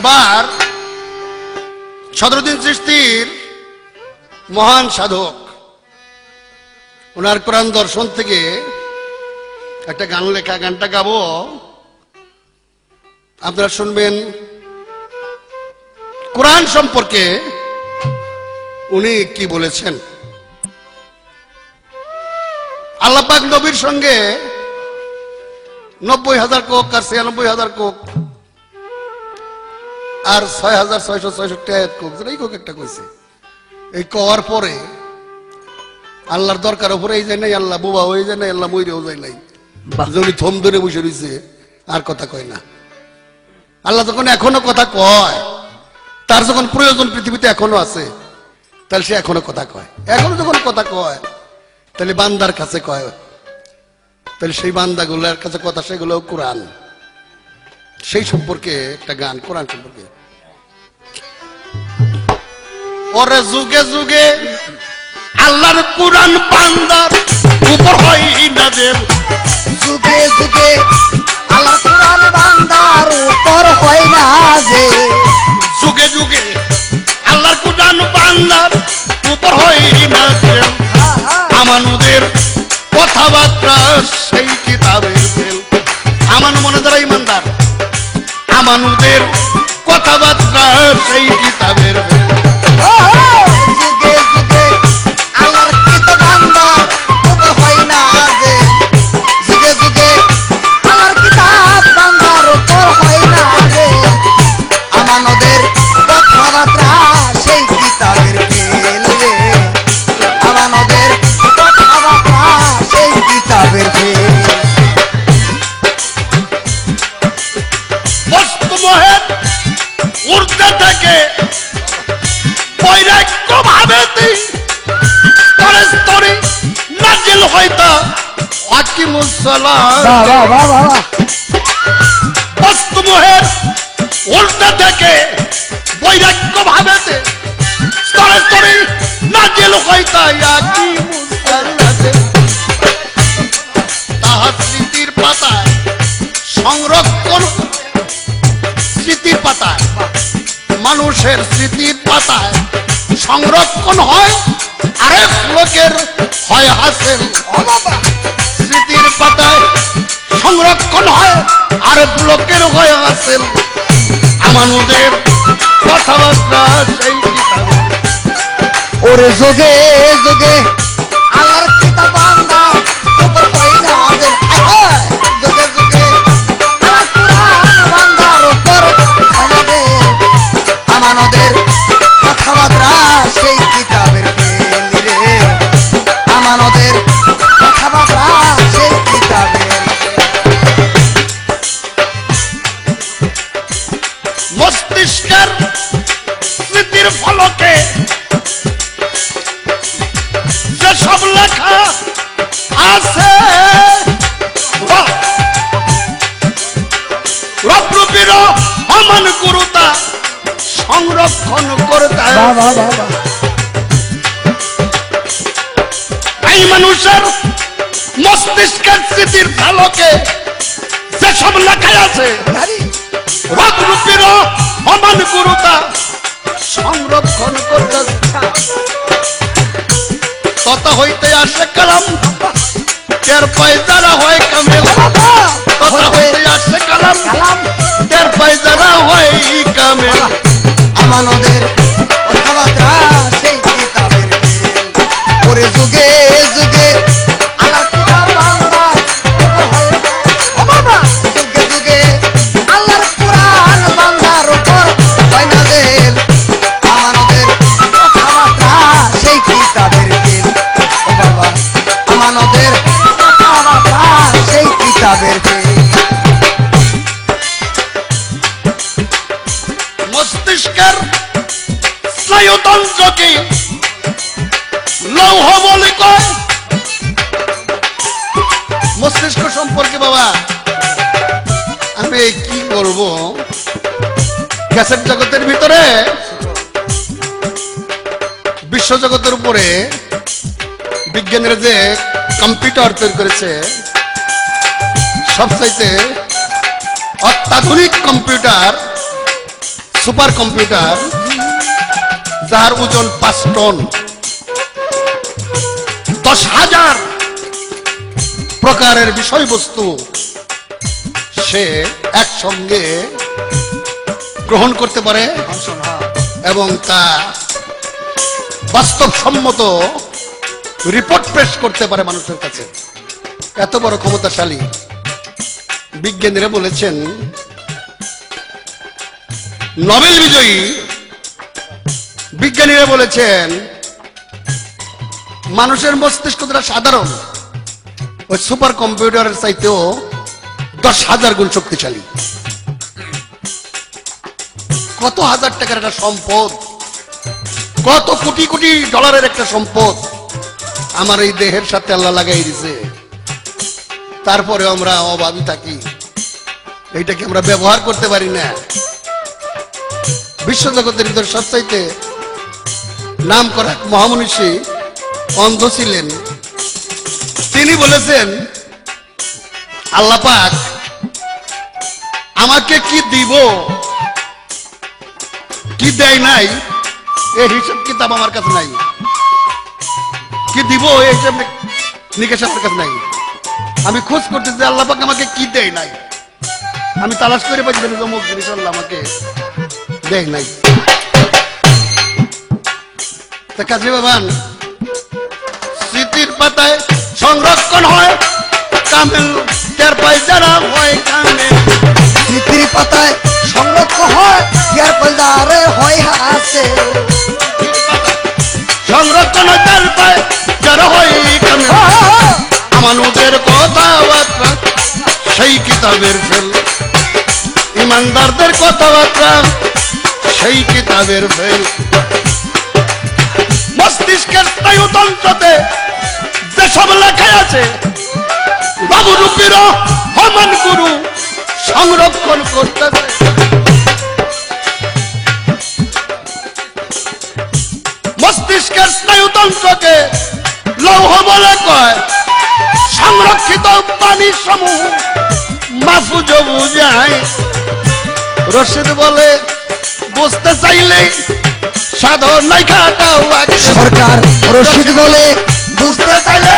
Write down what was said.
এবার সদরুদ্দিন চিশতির মহান সাধক ওনার কোরআন দর্শন থেকে একটা গান লেখা, গানটা গাবো, আপনারা শুনবেন। কোরআন সম্পর্কে উনি কি বলেছেন। আল্লাহ পাক নবীর সঙ্গে 90,000 কোক আর 96,000 কোক আর 6,666 আয়াত কোক, যেটাই কোক একটা কইছে। এই কওয়ার পরে আল্লাহর দরকার উপরে এই যায় নাই, আল্লাহ বোবা হয়ে যায় নাই, আল্লাহ মইরেও যায় নাই, যদি থম ধরে বসে রয়েছে আর কথা কয় না। আল্লাহ যখন এখনো কথা কয়, তার যখন প্রয়োজন পৃথিবীতে এখনো আছে, তাহলে সে এখনো কথা কয়। এখনো যখন কথা কয়, তাহলে বান্দার কাছে কয়, তাহলে সেই বান্দাগুলোর কাছে কথা, সেগুলো কোরআন। সেই সম্পর্কে একটা গান কোরআন সম্পর্কে। ওরে যুগে যুগে আল্লাহর কোরআন বান্দার উপর হয় নাযিল, যুগে যুগে আল্লাহর কোরআন বান্দার উপর হয় নাযিল, যুগে যুগে আল্লাহর কোরআন বান্দার উপর হয় নাযিল। আমানুদের কথাবার্তা সেই কিতাবের ফেল। আমানু মনে যারা ইমানদার, আমানুদের কথাবার্তা সেই কিতাবের ফেল। যুগে যুগে আল্লাহর কিতাব বান্দার উপর হয় নাযিল, যুগে যুগে আল্লাহর কিতাব বান্দার উপর হয় নাযিল। আমানদের কথাবার্তা সেই কিতাবের ফেল রে, আমানদের কথাবার্তা সেই কিতাবের ফেল। মস্ত মোহের ঊর্ধ্বে থেকে বৈরাগ্য ভাবেতে স্তরে স্তরে নাজিল হইতা আকিমুস সালাত। মস্ত মোহের ঊর্ধ্বে থেকে বৈরাগ্য ভাবেতে স্তরে স্তরে নাজিল হইতা আকিমুস সালাত। তাহার স্মৃতির পাতায় সংরক্ষণ, স্মৃতির পাতায়, মানুষের স্মৃতির পাতায় সংরক্ষণ হয়, আরেক লোকের হয় হাসিল। স্মৃতির পাতায় সংরক্ষণ হয়, আরেক লোকের হয় হাসিল। আমানুদের কথাবার্তা সেই কিতাবে। ওরে যুগে যুগে আল্লাহর কিতাব বান্দার উপর হয় নাযিল, যুগে যুগে আল্লাহর কোরআন বান্দার উপর হয় নাযিল। আমানদের কথাবার্তা সেই কিতাবের ফেল রে, আমানদের কথাবার্তা সেই কিতাবের। মস্তিষ্কের স্মৃতির ফলকে যেসব লেখা আছে, রূপরূপীর অমান গুরুতা সংরক্ষণ করতে। এই মানুষের মস্তিষ্কের স্মৃতির ফলকে যেসব লেখা আছে, রূপরূপীর অমান গুরুতা সংরক্ষণ করতে। তত হইতে আসে কালাম, টের পাই যারা হয় কামেল। তত হইতে আসে কালাম, টের পাই যারা হয় কামেল। আমানদের কথাবার্তা সেই কিতাবের ফেল। ওরে যুগে যুগে আল্লাহর কিতাব বান্দার উপর হয় নাযিল, যুগে যুগে আল্লাহর কোরআন বান্দার উপর হয় নাযিল। আমানদের কথাবার্তা সেই কিতাবের ফেল। ও বাবা, আমানদের কথাবার্তা সেই কিতাবের ফেল। মস্তিষ্কের স্নায়ুতন্ত্রকে লৌহ বলে কয়। মস্তিষ্ক সম্পর্কে বাবা আমি কি করব, ক্যাসেট জগতের ভিতরে বিশ্বজগতের উপরে বিজ্ঞানীরা যে কম্পিউটার তৈরি করেছে, সবচাইতে অত্যাধুনিক কম্পিউটার সুপার কম্পিউটার যার ওজন 5 টন, 10,000 প্রকারের বিষয়বস্তু সে একসঙ্গে গ্রহণ করতে পারে এবং তা বাস্তবসম্মত রিপোর্ট পেশ করতে পারে মানুষের কাছে। এত বড় ক্ষমতাশালী বিজ্ঞানীরা বলেছেন, নোবেল বিজয়ী বিজ্ঞানীরা বলেছেন মানুষের মস্তিষ্ক যেটা সাধারণ ওই সুপার কম্পিউটারের চাইতেও 10,000 গুণ শক্তিশালী। কত হাজার টাকার একটা সম্পদ, কত কোটি কোটি ডলারের একটা সম্পদ আমার এই দেহের সাথে আল্লাহ লাগাই দিছে, তারপরে আমরা অভাবী থাকি, এইটাকে আমরা ব্যবহার করতে পারি না। বিশ্বজগতের ভিতর সবচাইতে নাম করা মহামনীষী অন্ধ ছিলেন। তিনি বলেছেন, আল্লাহ পাক আমাকে কি দিব কি দেয় নাই এই হিসাব কিতাব আমার কাছে নাই, কি দিব এই হিসাব নিকেশ আমার কাছে নাই। আমি খোঁজ করতে যে আল্লাহ পাক আমাকে কি দেয় নাই, আমি তালাশ করে পাচ্ছি অমুক জিনিস আল্লাহ আমাকে দেয় নাই। তা কাজী বাবান, স্মৃতির পাতায় সংরক্ষণ হয় কামেল, টের পাই যারা হয় কামেল। স্মৃতির পাতায় সংরক্ষণ হয় টের পাই যারা হয় হাসে। সংরক্ষণ টের পায় যারা হয় কামেল। আমানুদের কথাবার্তা সেই কিতাবের ফেল, ইমানদারদের কথাবার্তা সেই কিতাবের ফেল। মস্তিষ্কের স্নায়ুতন্ত্রতে যেসব লেখা আছে বাবুরূপীর হমান গুরু সংরক্ষণ করতেছে। মস্তিষ্কের স্নায়ুতন্ত্রকে লৌহ বলে কয়, সংরক্ষিত পানি সমূহ মাহফুজ বুঝায়। রশিদ বলে বুঝতে চাইলে সাধন নাই খাটাও। সরকার রশিদ বলে বুঝতে চাইলে